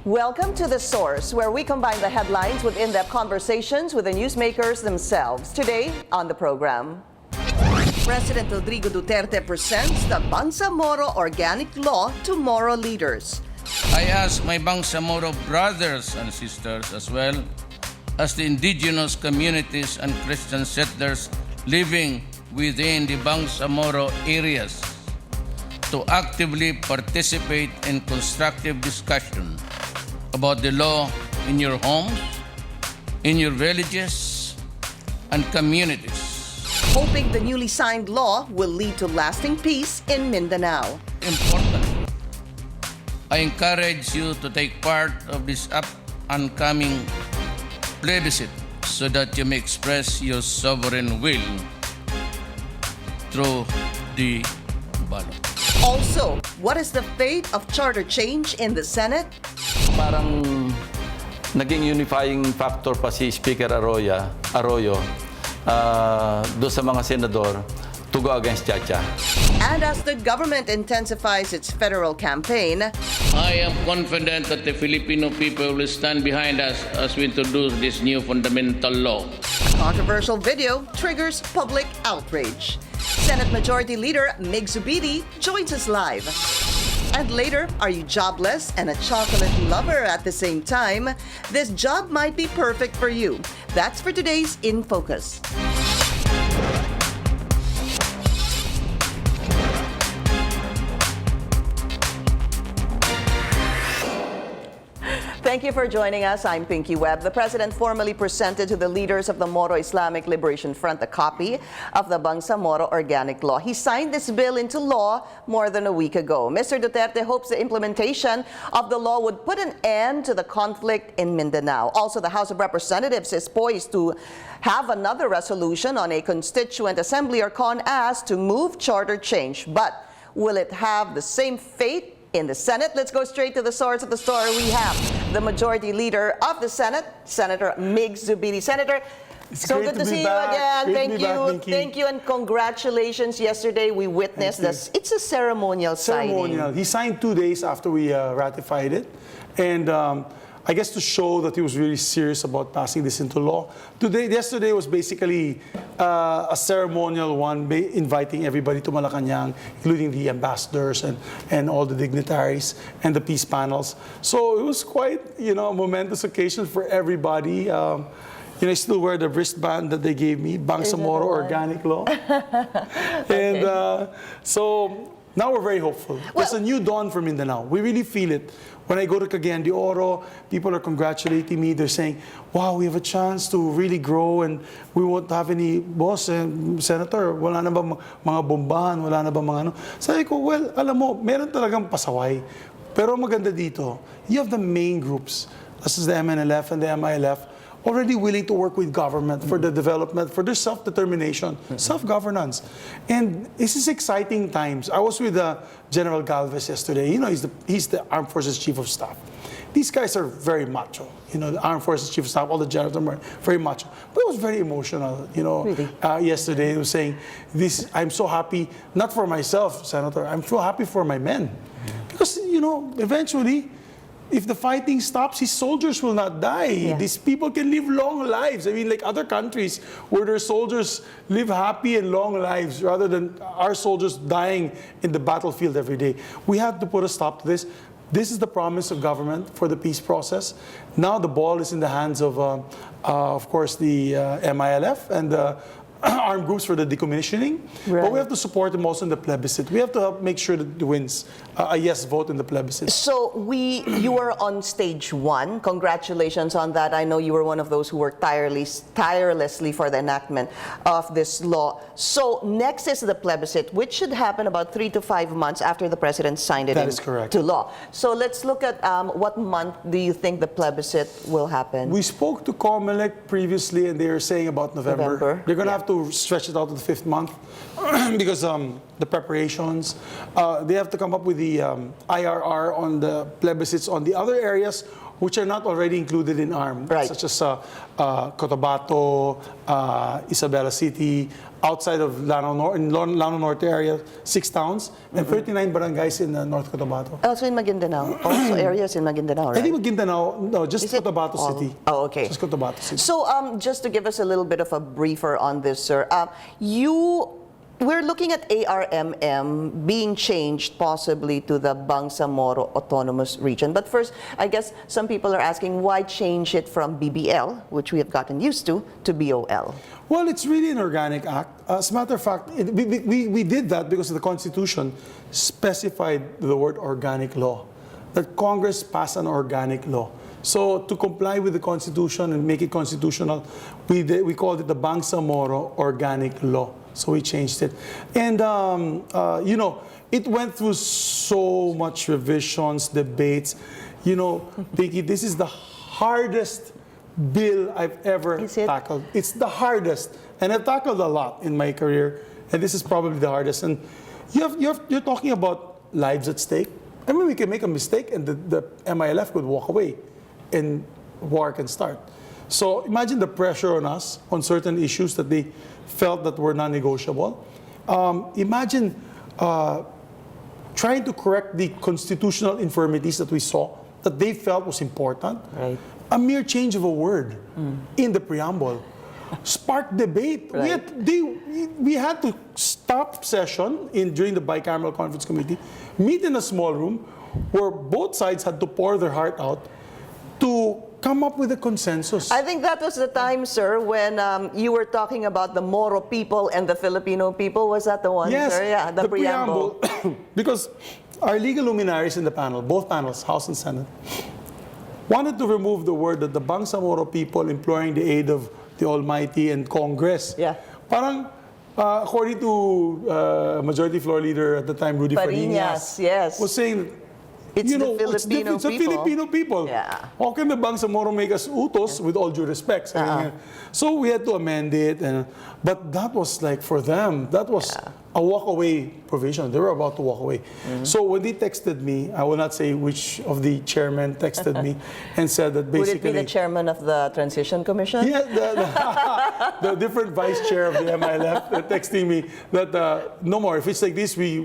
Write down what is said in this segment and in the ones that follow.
Welcome to The Source, where we combine the headlines with in-depth conversations with the newsmakers themselves. Today on the program, President Rodrigo Duterte presents the Bangsamoro Organic Law to Moro leaders. I ask my Bangsamoro brothers and sisters, as well as the indigenous communities and Christian settlers living within the Bangsamoro areas, to actively participate in constructive discussion about the law in your homes, in your villages, and communities. Hoping the newly signed law will lead to lasting peace in Mindanao. Importantly, I encourage you to take part of this upcoming plebiscite so that you may express your sovereign will through the ballot. Also, what is the fate of charter change in the Senate? Parang naging unifying factor pa si Speaker Arroyo doon sa mga senador to go against Chacha. And as the government intensifies its federal campaign, I am confident that the Filipino people will stand behind us as we introduce this new fundamental law. a controversial video triggers public outrage. Senate Majority Leader Migz Zubiri joins us live. And later, are you jobless and a chocolate lover at the same time? This job might be perfect for you. That's for today's In Focus. Thank you for joining us. I'm Pinky Webb. The President formally presented to the leaders of the Moro Islamic Liberation Front a copy of the Bangsamoro Organic Law. He signed this bill into law more than a week ago. Mr. Duterte hopes the implementation of the law would put an end to the conflict in Mindanao. Also, the House of Representatives is poised to have another resolution on a constituent assembly or CONAS to move charter change. But will it have the same fate in the Senate? Let's go straight to the source of the story. We have the Majority Leader of the Senate, Senator Migz Zubiri. Senator, it's so great good to see back. you again. Great Thank to be you. back, Thank you and congratulations. Yesterday we witnessed this. It's a ceremonial signing. He signed 2 days after we ratified it. And I guess to show that he was really serious about passing this into law. Yesterday was basically a ceremonial one, inviting everybody to Malacanang, including the ambassadors and all the dignitaries and the peace panels. So it was quite, a momentous occasion for everybody. I still wear the wristband that they gave me, Bangsamoro Organic Law. Okay. And so now we're very hopeful. There's a new dawn for Mindanao. We really feel it. When I go to Cagayan de Oro, people are congratulating me. They're saying, wow, we have a chance to really grow and we won't have any boss. Senator, wala na ba mga bombahan? Wala na ba mga ano? Sabi ko, well, alam mo, meron talagang pasaway. Pero maganda dito, you have the main groups. This is the MNLF and the MILF, already willing to work with government for the development, for their self-determination, self-governance. And this is exciting times. I was with General Galvez yesterday. He's the Armed Forces Chief of Staff. These guys are very macho. The Armed Forces Chief of Staff, all the generals are very macho. But it was very emotional, Really? Yesterday. He was saying, I'm so happy, not for myself, Senator, I'm so happy for my men. Because, eventually, if the fighting stops, his soldiers will not die. Yeah. These people can live long lives. I mean, like other countries where their soldiers live happy and long lives rather than our soldiers dying in the battlefield every day. We have to put a stop to this. This is the promise of government for the peace process. Now the ball is in the hands of course, the MILF and the armed groups for the decommissioning. Right. But we have to support them also in the plebiscite. We have to help make sure that it wins a yes vote in the plebiscite. So you were on stage 1. Congratulations on that. I know you were one of those who worked tirelessly for the enactment of this law. So next is the plebiscite, which should happen about 3 to 5 months after the President signed it into law. So let's look at what month do you think the plebiscite will happen? We spoke to COMELEC previously, and they were saying about November. They're going to have to stretch it out to the 5th month because the preparations, they have to come up with the IRR on the plebiscites on the other areas which are not already included in ARM, Right. such as Cotabato, Isabela City, outside of Lanao, in Lanao Norte area, 6 towns, and 39 barangays in North Cotabato. Also in Maguindanao. Also areas in Maguindanao, I right? think Maguindanao, no, just Is it Cotabato all? City. Oh, okay. Just Cotabato City. So, just to give us a little bit of a briefer on this, sir, we're looking at ARMM being changed possibly to the Bangsamoro Autonomous Region. But first, I guess some people are asking why change it from BBL, which we have gotten used to BOL. Well, it's really an organic act. As a matter of fact, we did that because the Constitution specified the word organic law, that Congress passed an organic law. So to comply with the Constitution and make it constitutional, we called it the Bangsamoro Organic Law. So we changed it. And, you know, it went through so much revisions, debates. You know, Vicky, this is the hardest bill I've ever tackled. It's the hardest. And I've tackled a lot in my career. And this is probably the hardest. And you're talking about lives at stake. I mean, we can make a mistake and the MILF could walk away and war can start. So imagine the pressure on us on certain issues that they felt that were non-negotiable. Imagine trying to correct the constitutional infirmities that we saw that they felt was important. Right. A mere change of a word in the preamble sparked debate. Right. We had to stop session during the bicameral conference committee, meet in a small room where both sides had to pour their heart out to come up with a consensus. I think that was the time, sir, when you were talking about the Moro people and the Filipino people. Was that the one, Yes, sir? Yeah, the preamble. Because our legal luminaries in the panel, both panels, House and Senate, wanted to remove the word that the Bangsamoro people imploring the aid of the Almighty and Congress. Yeah. Parang, according to Majority Floor Leader at the time, Rudy Fariñas, yes. was saying, It's you the know, Filipino it's the people. Filipino people. Yeah. How can the Bangsamoro make us utos with all due respect? So we had to amend it. But that was like, for them, that was a walk-away provision. They were about to walk away. So when they texted me, I will not say which of the chairmen texted me and said that basically... Would it be the chairman of the Transition Commission? Yeah, the different vice chair of the MILF texting me that no more. If it's like this, we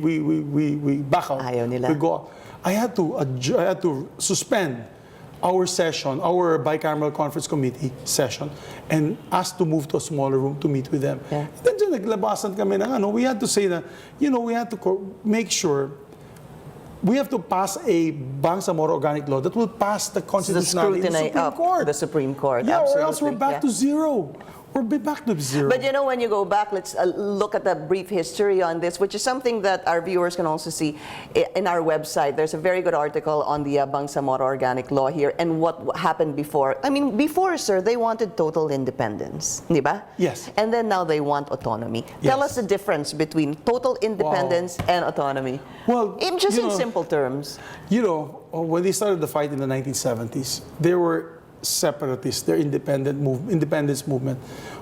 back out. Ayaw nila. We go out. I had to suspend our session, our bicameral conference committee session, and asked to move to a smaller room to meet with them. Yeah. Then dyan naglabasan kami ng ano, we had to say that, you know, we had to make sure we have to pass a Bangsamoro Organic Law that will pass the constitutionality in the Supreme Court. The Supreme Court, Yeah, absolutely. or else we're back to zero. We're back to zero. But you know, when you go back, let's look at the brief history on this, which is something that our viewers can also see in our website. There's a very good article on the Bangsamoro Organic Law here and what happened before. I mean, before, sir, they wanted total independence, di ba? Yes. And then now they want autonomy. Tell us the difference between total independence and autonomy. Well, just you in know, simple terms. You know, when they started the fight in the 1970s, there were separatists, their independence movement,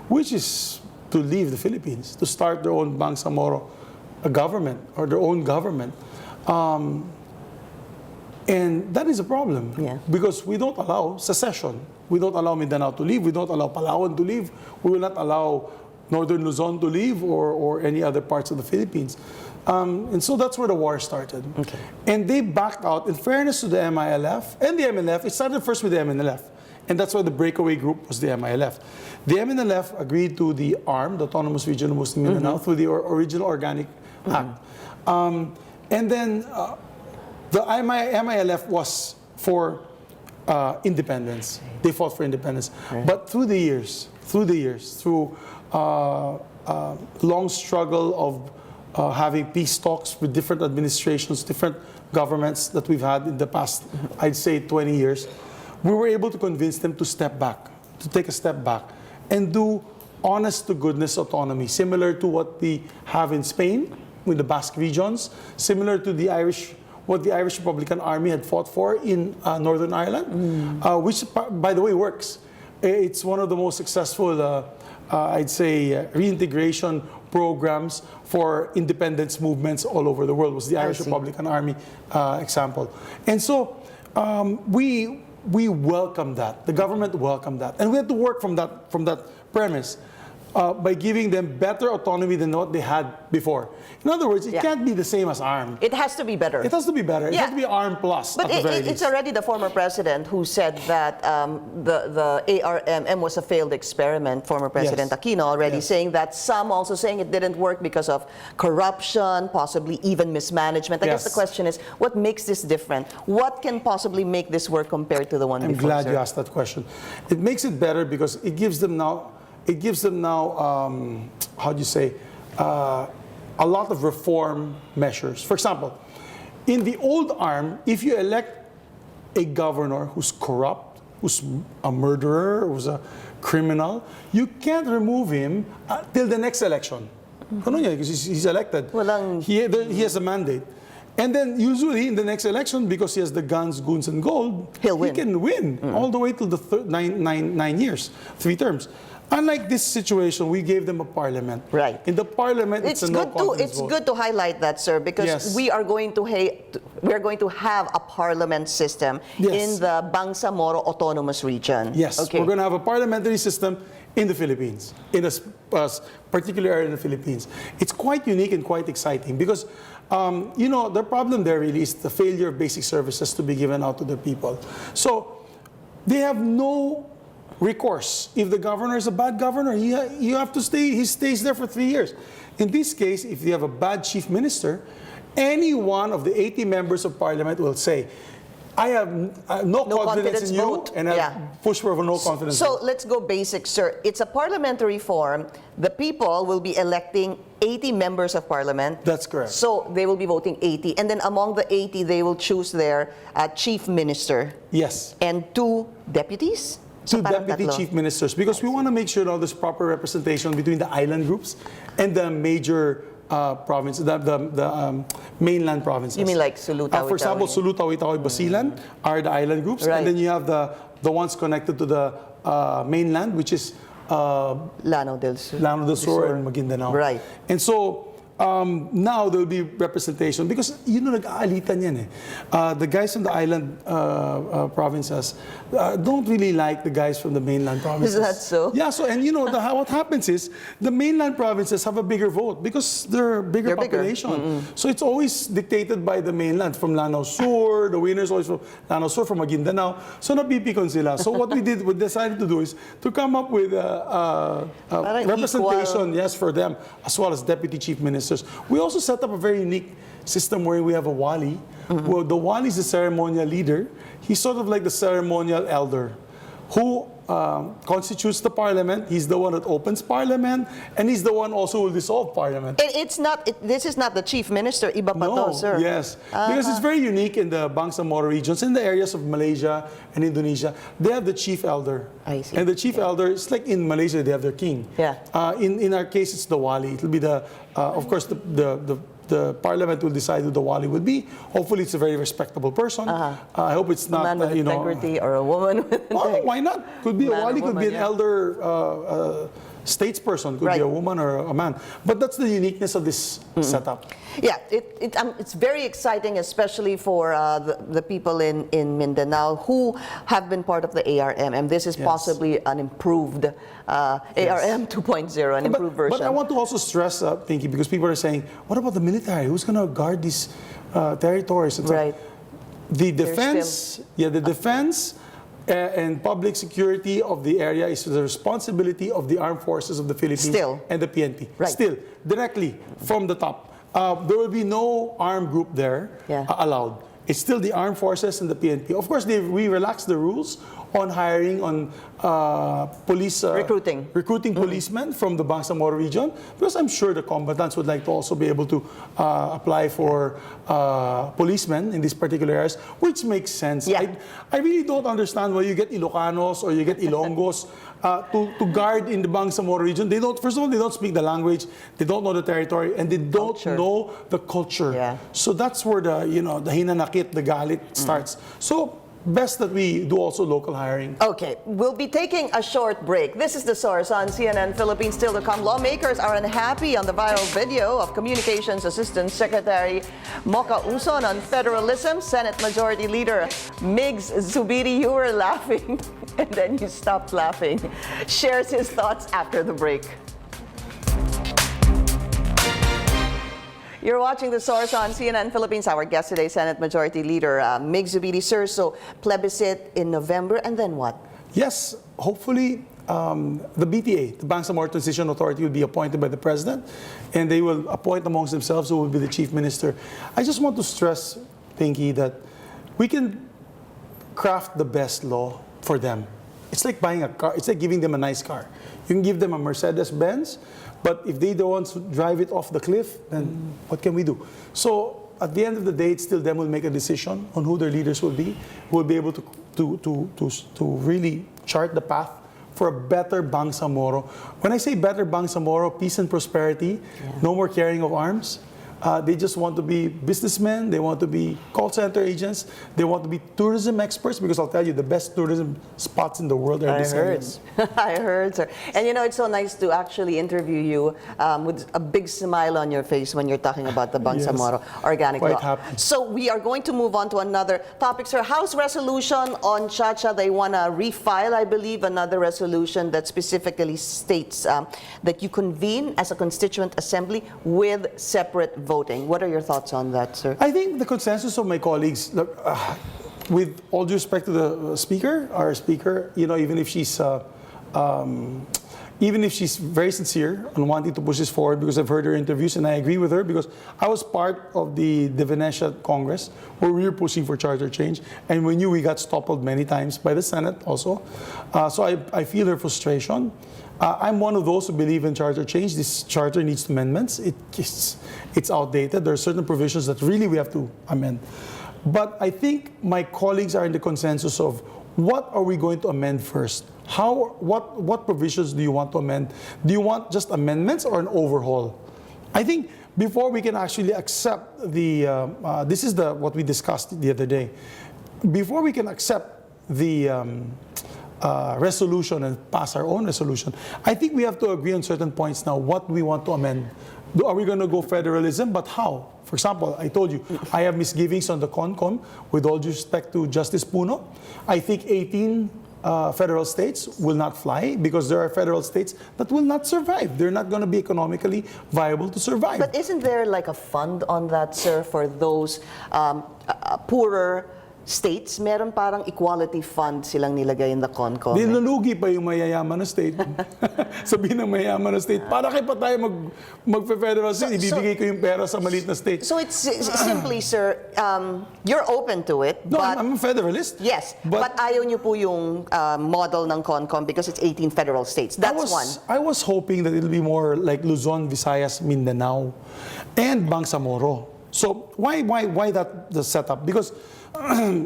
which is to leave the Philippines, to start their own Bangsamoro government or their own government. And that is a problem because we don't allow secession. We don't allow Mindanao to leave. We don't allow Palawan to leave. We will not allow Northern Luzon to leave or any other parts of the Philippines. And so that's where the war started. Okay. And they backed out. In fairness to the MILF and the MNLF, it started first with the MNLF. And that's why the breakaway group was the MILF. The MNLF agreed to the ARM, the Autonomous Region of Muslim Mindanao, through the original Organic Act. And then the MILF was for independence. They fought for independence. Right. But through the years, through long struggle of having peace talks with different administrations, different governments that we've had in the past, I'd say 20 years, we were able to convince them to step back, to take a step back, and do honest-to-goodness autonomy, similar to what we have in Spain with the Basque regions, similar to what the Irish Republican Army had fought for in Northern Ireland, which, by the way, works. It's one of the most successful, I'd say, reintegration programs for independence movements all over the world, was the Irish Republican Army example. And so we welcome that. The government welcomed that. And we had to work from that premise by giving them better autonomy than what they had before. In other words, it can't be the same as ARM. It has to be better. It has to be better. It has to be ARM plus. But it's already the former president who said that the ARMM was a failed experiment, former President Aquino already saying that, some also saying it didn't work because of corruption, possibly even mismanagement. I guess the question is, what makes this different? What can possibly make this work compared to the one before? I'm glad you asked that question. It makes it better because it gives them now, how do you say, a lot of reform measures. For example, in the old ARM, if you elect a governor who's corrupt, who's a murderer, who's a criminal, you can't remove him till the next election. Because he's elected. He has a mandate. And then usually in the next election, because he has the guns, goons, and gold, he can win all the way till the 9 years, 3 terms. Unlike this situation, we gave them a parliament. Right. In the parliament, it's a no-confidence vote. It's good to highlight that, sir, because we are going to have a parliament system in the Bangsamoro Autonomous Region. Yes, we're going to have a parliamentary system in the Philippines, in a particular area in the Philippines. It's quite unique and quite exciting because, the problem there really is the failure of basic services to be given out to the people. So they have no recourse. If the governor is a bad governor, you have to stay. He stays there for 3 years. In this case, if you have a bad chief minister, any one of the 80 members of parliament will say, I have no confidence in you, and I push for a no confidence vote. So let's go basic, sir. It's a parliamentary form. The people will be electing 80 members of parliament. That's correct. So they will be voting 80. And then among the 80, they will choose their chief minister. Yes. And 2 deputies? 2 deputy chief ministers, because we want to make sure there's proper representation between the island groups and the major province, the mainland provinces. You mean like Sulu, Tawi-Tawi? For example, Sulu, Tawi-Tawi, Basilan are the island groups, and then you have the ones connected to the mainland, which is Lanao del Sur and Maguindanao. Right. And so now there will be representation because nag-aalitan yan eh. The guys from the island provinces don't really like the guys from the mainland provinces. Is that so? Yeah. So what happens is the mainland provinces have a bigger vote because they're bigger population. So it's always dictated by the mainland from Lanao Sur. The winners always from Lanao Sur, from Maguindanao. So napipikon sila. So what we decided to do is to come up with representation, for them as well as deputy chief ministers. We also set up a very unique system where we have a wali. Well, the wali is the ceremonial leader. He's sort of like the ceremonial elder who constitutes the parliament. He's the one that opens parliament, and he's the one also who will dissolve parliament. This is not the chief minister, iba pa to, sir. Yes, because it's very unique in the Bangsamoro regions, in the areas of Malaysia and Indonesia. They have the chief elder. I see. And the chief elder, it's like in Malaysia, they have their king. Yeah. In our case, it's the wali. It will be of course, the parliament will decide who the wali will be. Hopefully, it's a very respectable person. I hope it's not a man with integrity or a woman with integrity. Why not? Could be a wali, could be an elder statesperson, could be a woman or a man. But that's the uniqueness of this setup. Yeah, it's very exciting, especially for the people in Mindanao who have been part of the ARM. And this is possibly an improved ARM 2.0, an improved version. But I want to also stress, Pinky, because people are saying, what about the military? Who's going to guard these territories? Right. The defense, the defense and public security of the area is the responsibility of the armed forces of the Philippines and the PNP. Right. Still, directly from the top. There will be no armed group there allowed. It's still the armed forces and the PNP. Of course, we relaxed the rules on hiring on recruiting policemen from the Bangsamoro region, because I'm sure the combatants would like to also be able to apply for policemen in these particular areas, which makes sense. I really don't understand why you get Ilocanos or you get Ilonggos to guard in the Bangsamoro region. First of all, they don't speak the language, they don't know the territory, and they don't know the culture. So that's where the hinanakit, the galit starts. So best that we do also local hiring. Okay, we'll be taking a short break. This is The Source on CNN Philippines. Still to come, lawmakers are unhappy on the viral video of Communications Assistant Secretary Mocha Uson on federalism. Senate Majority Leader Migz Zubiri, you were laughing and then you stopped laughing, shares his thoughts after the break. You're watching The Source on CNN Philippines. Our guest today, Senate Majority Leader Migz Zubiri. Sir, so plebiscite in November, and then what? Yes, hopefully the BTA, the Bangsamoro Transition Authority, will be appointed by the President, and they will appoint amongst themselves who will be the Chief Minister. I just want to stress, Pinky, that we can craft the best law for them. It's like buying a car. It's like giving them a nice car. You can give them a Mercedes-Benz, but if they don't want to drive it off the cliff, then what can we do? So at the end of the day, it's still them who will make a decision on who their leaders will be, who will be able to really chart the path for a better Bangsamoro. When I say better Bangsamoro, peace and prosperity, no more carrying of arms. They just want to be businessmen, they want to be call center agents, they want to be tourism experts, because I'll tell you, the best tourism spots in the world are in these areas. I heard, sir. And you know, it's so nice to actually interview you with a big smile on your face when you're talking about the Bangsamoro Organic Law. Quite happy. So we are going to move on to another topic, sir. House resolution on Chacha, they want to refile, I believe, another resolution that specifically states that you convene as a constituent assembly with separate voting. What are your thoughts on that, sir? I think the consensus of my colleagues, look, with all due respect to the speaker, our speaker, you know, even if she's very sincere on wanting to push this forward, because I've heard her interviews and I agree with her, because I was part of the Venetia Congress where we were pushing for charter change, and we knew we got toppled many times by the Senate also. So I feel her frustration. I'm one of those who believe in charter change. This charter needs amendments. It's outdated. There are certain provisions that really we have to amend. But I think my colleagues are in the consensus of what are we going to amend first? What provisions do you want to amend? Do you want just amendments or an overhaul? I think before we can actually accept the, this is what we discussed the other day. Before we can accept the resolution and pass our own resolution, I think we have to agree on certain points now what we want to amend. Are we going to go federalism? But how? For example, I told you, I have misgivings on the CONCOM, with all due respect to Justice Puno. I think 18 federal states will not fly, because there are federal states that will not survive. They're not going to be economically viable to survive. But isn't there like a fund on that, sir, for those poorer states? Meron parang equality fund silang nilagay in the CONCOM. Nilalugi pa yung mayayaman na state. Sabihin ng mayayaman na state, para kayo pa tayo mag-federal state, ibibigay ko yung pera sa maliit na state. So it's simply, sir, you're open to it. No, but, I'm a federalist. Yes, but ayaw niyo po yung model ng CONCOM because it's 18 federal states. That's one. I was hoping that it'll be more like Luzon, Visayas, Mindanao, and Bangsamoro. So why the setup? Because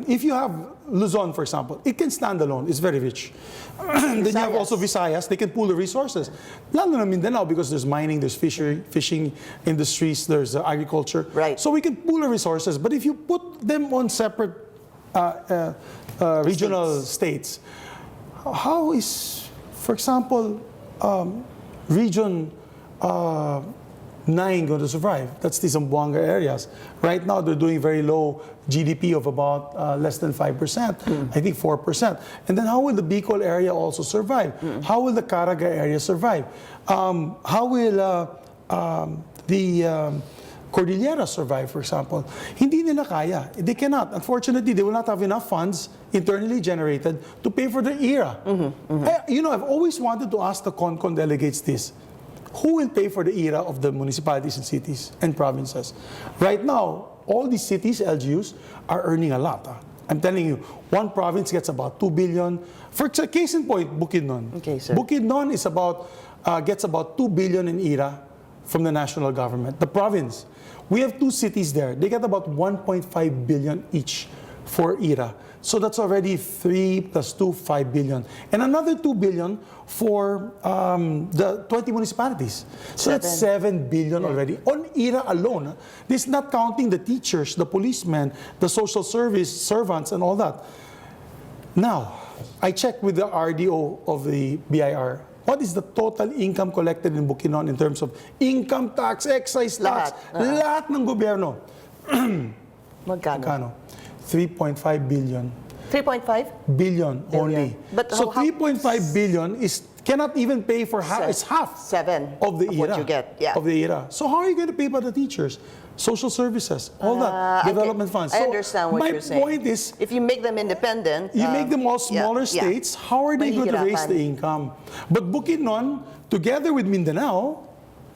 if you have Luzon, for example, it can stand alone. It's very rich. Then you have also Visayas. They can pool the resources. Lalo na Mindanao, because there's mining, there's fishing industries, there's agriculture. Right. So we can pool the resources. But if you put them on separate regional states, how is, for example, region 9 going to survive? That's the Zamboanga areas. Right now, they're doing very low GDP of about less than 5%, I think 4%. And then how will the Bicol area also survive? How will the Caraga area survive? How will the Cordillera survive, for example? Hindi nila kaya. They cannot. Unfortunately, they will not have enough funds internally generated to pay for the ERA. You know, I've always wanted to ask the CONCON delegates this. Who will pay for the ERA of the municipalities and cities and provinces? Right now, all these cities, LGUs, are earning a lot. I'm telling you, one province gets about 2 billion. For case in point, Bukidnon. Okay, sir. Bukidnon is gets about 2 billion in ERA from the national government. The province. We have 2 cities there. They get about 1.5 billion each for ERA. So that's already 3 plus 2, 5 billion. And another 2 billion for the 20 municipalities. So that's 7 billion already on ERA alone. This is not counting the teachers, the policemen, the social service servants, and all that. Now, I checked with the RDO of the BIR. What is the total income collected in Bukidnon in terms of income tax, excise tax, lahat ng gobyerno? Magkano? 3.5 billion. 3.5 billion only. But so how- 3.5 billion cannot even pay for half. It's half Seven of the of era. what you get, yeah. Of the era. So how are you going to pay for the teachers, social services, all that, development funds? I So understand what you're saying. My point is, if you make them independent, you make them all smaller states, how are they going to raise Mahihirapan. the income? But Bukidnon, together with Mindanao,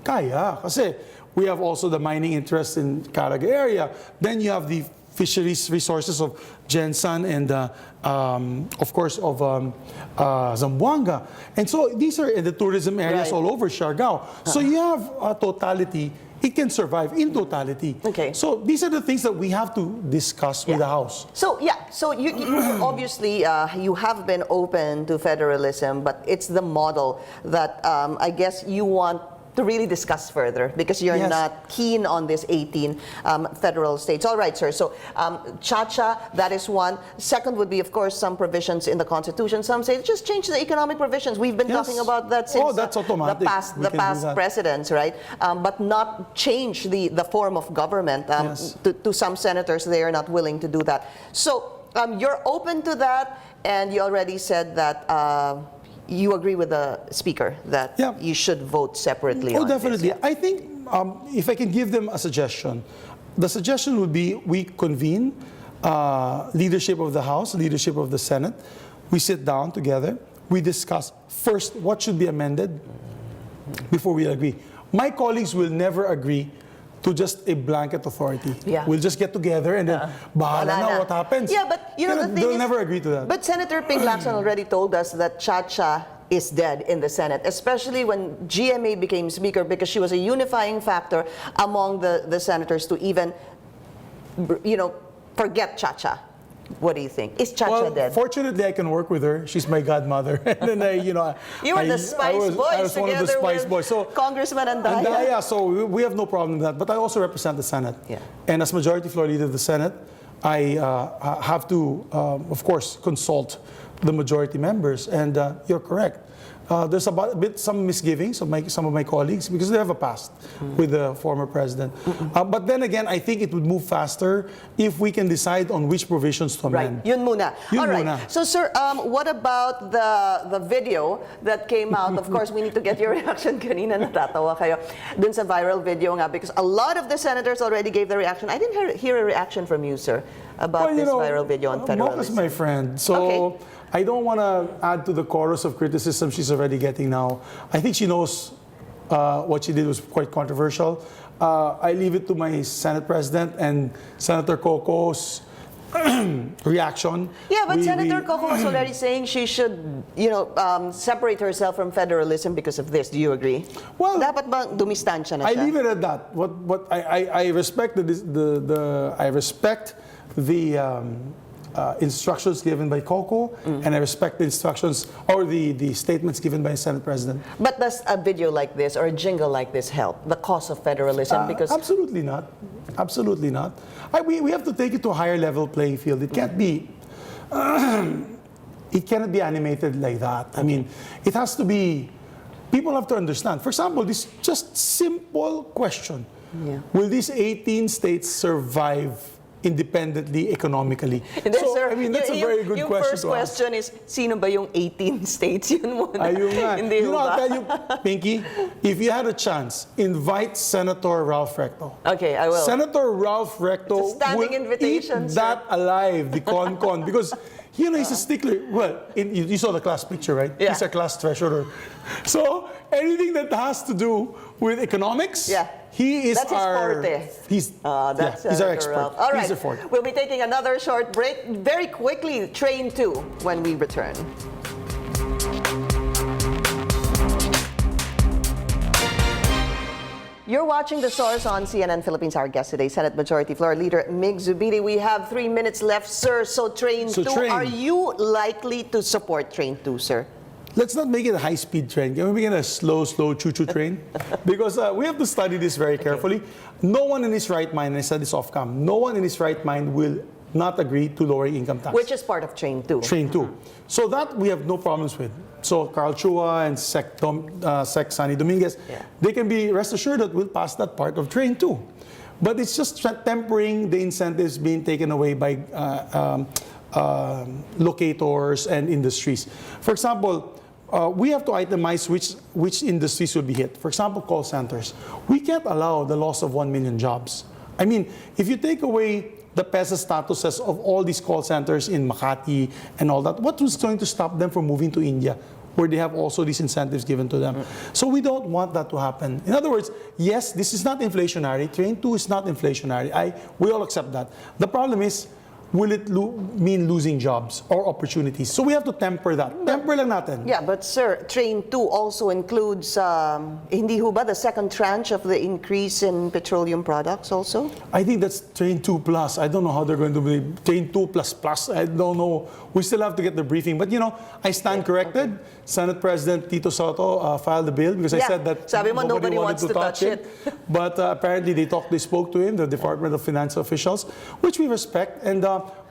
kaya. Kasi we have also the mining interest in Caraga area. Then you have the fisheries resources of Jensan and of course of Zamboanga. And so these are in the tourism areas Right. all over Siargao. So you have a totality. It can survive in totality. Okay. So these are the things that we have to discuss with the House. So you obviously you have been open to federalism, but it's the model that I guess you want to really discuss further because you're Yes. not keen on this 18 federal states. All right, sir. So Cha-Cha, that is one. Second would be, of course, some provisions in the Constitution. Some say just change the economic provisions. We've been Yes. talking about that since that's automatic. We the can do past that. presidents, right? But not change the form of government. Yes. To some senators, they are not willing to do that. So you're open to that, and you already said that you agree with the speaker that Yeah. you should vote separately. Oh, on this, definitely. yeah. I think if I can give them a suggestion, the suggestion would be we convene leadership of the House, leadership of the Senate. We sit down together. We discuss first what should be amended before we agree. My colleagues will never agree to just a blanket authority. Yeah. We'll just get together and then bahala Wala na na. what happens. Yeah, but you know the thing they'll is, never agree to that. But Senator Ping Lacson already told us that Cha-Cha is dead in the Senate, especially when GMA became Speaker, because she was a unifying factor among the senators to even, forget Cha-Cha. What do you think? Is Cha-Cha dead? Fortunately, I can work with her. She's my godmother. And then You were the Spice Boys I was one of the together Spice with Boys. So, Congressman Andaya. Andaya, so we have no problem with that. But I also represent the Senate. Yeah. And as majority floor leader of the Senate, I have to, of course, consult the majority members. And you're correct. There's some misgivings of some of my colleagues because they have a past with the former president. But then again, I think it would move faster if we can decide on which provisions to Right, amend. yun muna. Yun All right. muna. So, sir, what about the video that came out? Of course, we need to get your reaction. Kanina natatawa kayo dun sa viral video nga because a lot of the senators already gave the reaction. I didn't hear a reaction from you, sir, about this viral video on Mocha's federalism. my friend, so Okay. I don't want to add to the chorus of criticism she's already getting now. I think she knows what she did was quite controversial. I leave it to my Senate President and Senator Coco's reaction. Yeah, but We- Senator Coco was already saying she should, separate herself from federalism because of this. Do you agree? Well, dapat bang dumistansya na I siya? leave it at that. What I respect I respect the instructions given by Coco, and I respect the instructions or the statements given by the Senate President. But does a video like this or a jingle like this help the cause of federalism? Because Absolutely not. Absolutely not. We have to take it to a higher level playing field. It can't be. It cannot be animated like that. I mean, it has to be. People have to understand. For example, this just simple question: will these 18 states survive independently economically? Hindi, sir. I mean, that's a very good yung question first to ask. question is, sino ba yung 18 states? Yun muna. Ayun nga. Hindi You know, ba? I'll tell you, Pinky, if you had a chance, invite Senator Ralph Recto. Okay, I will. Senator Ralph Recto It's a standing will invitation, eat sir. that alive, the con, because he's a stickler. Well, you saw the class picture, right? Yeah. He's a class treasurer. So anything that has to do with economics, he is That's his forte. He's That's he's our Senator expert. Ralph. All right, He's a forte. we'll be taking another short break. Very quickly, Train 2 when we return. You're watching The Source on CNN Philippines. Our guest today, Senate Majority Floor Leader Migz Zubiri. We have 3 minutes left, sir. So Train 2, are you likely to support Train 2, sir? Let's not make it a high-speed train. Can we make it a slow choo-choo train? Because we have to study this very carefully. No one in his right mind, and I said this off-cam, no one in his right mind will not agree to lowering income tax. Which is part of Train 2. Train 2. So that we have no problems with. So Carl Chua and Sec Sani Dominguez, they can be rest assured that we'll pass that part of Train 2. But it's just tempering the incentives being taken away by locators and industries. For example, we have to itemize which industries will be hit. For example, call centers. We can't allow the loss of 1 million jobs. I mean, if you take away the PESA statuses of all these call centers in Makati and all that, what was going to stop them from moving to India, where they have also these incentives given to them? So we don't want that to happen. In other words, yes, this is not inflationary. Train 2 is not inflationary. We all accept that. The problem is, will it mean losing jobs or opportunities? So we have to temper that. Temper lang natin. Yeah, but sir, Train 2 also includes, hindi ho ba, the second tranche of the increase in petroleum products also? I think that's Train 2 plus. I don't know how they're going to be Train 2 plus plus. I don't know. We still have to get the briefing. But you know, I stand corrected. Okay. Senate President Tito Soto filed the bill because I said that sabi mo, nobody wants to touch it. But apparently they spoke to him, the Department of Finance officials, which we respect. And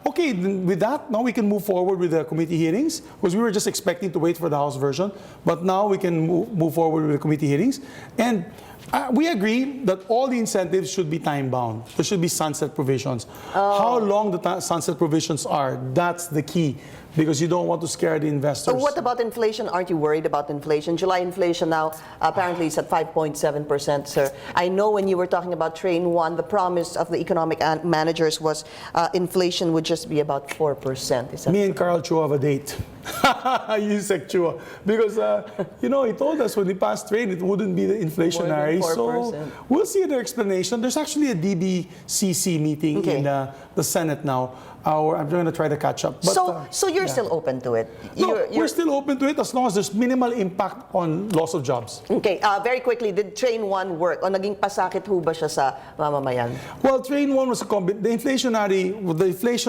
okay, with that, now we can move forward with the committee hearings, because we were just expecting to wait for the House version. But now we can move forward with the committee hearings. And we agree that all the incentives should be time-bound. There should be sunset provisions. How long the sunset provisions are, that's the key, because you don't want to scare the investors. So what about inflation? Aren't you worried about inflation? July inflation now apparently is at 5.7%, sir. I know when you were talking about Train 1, the promise of the economic managers was inflation would just be about 4%. Is that Me and Carl Chua have a date. You Sec Chua. Because, you know, he told us when he passed Train, it wouldn't be the inflationary. So we'll see their explanation. There's actually a DBCC meeting in the Senate now. I'm going to try to catch up. But, so you're still open to it? No, we're still open to it as long as there's minimal impact on loss of jobs. Okay, very quickly, did Train 1 work? O naging pasakit ho ba siya sa mamamayan? Well, Train 1 was the inflation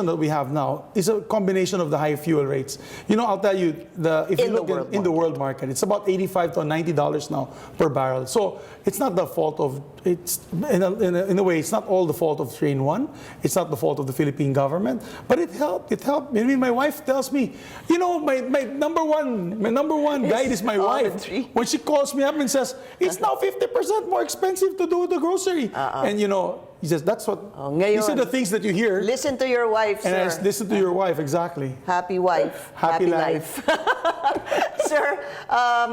that we have now is a combination of the high fuel rates. You know, I'll tell you, if you look in the world market, it's about $85 to $90 now per barrel. So it's not the fault of, in a way, it's not all the fault of Train 1. It's not the fault of the Philippine government. But it helped. It helped. I mean, my wife tells me, you know, my number one guide is my wife. When she calls me up and says, it's now 50% more expensive to do the grocery. And you know, he says, that's what, these are the things that you hear. Listen to your wife, sir. And I listen to your wife, exactly. Happy wife. Happy life. Sir,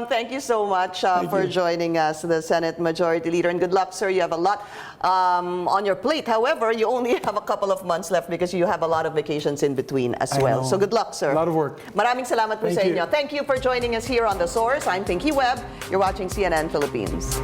thank you so much for joining us, the Senate Majority Leader. And good luck, sir. You have a lot on your plate. However, you only have a couple of months left because you have a lot of vacations in between as well. So good luck, sir. A lot of work. Maraming salamat po sa inyo. Thank you for joining us here on The Source. I'm Pinky Webb. You're watching CNN Philippines.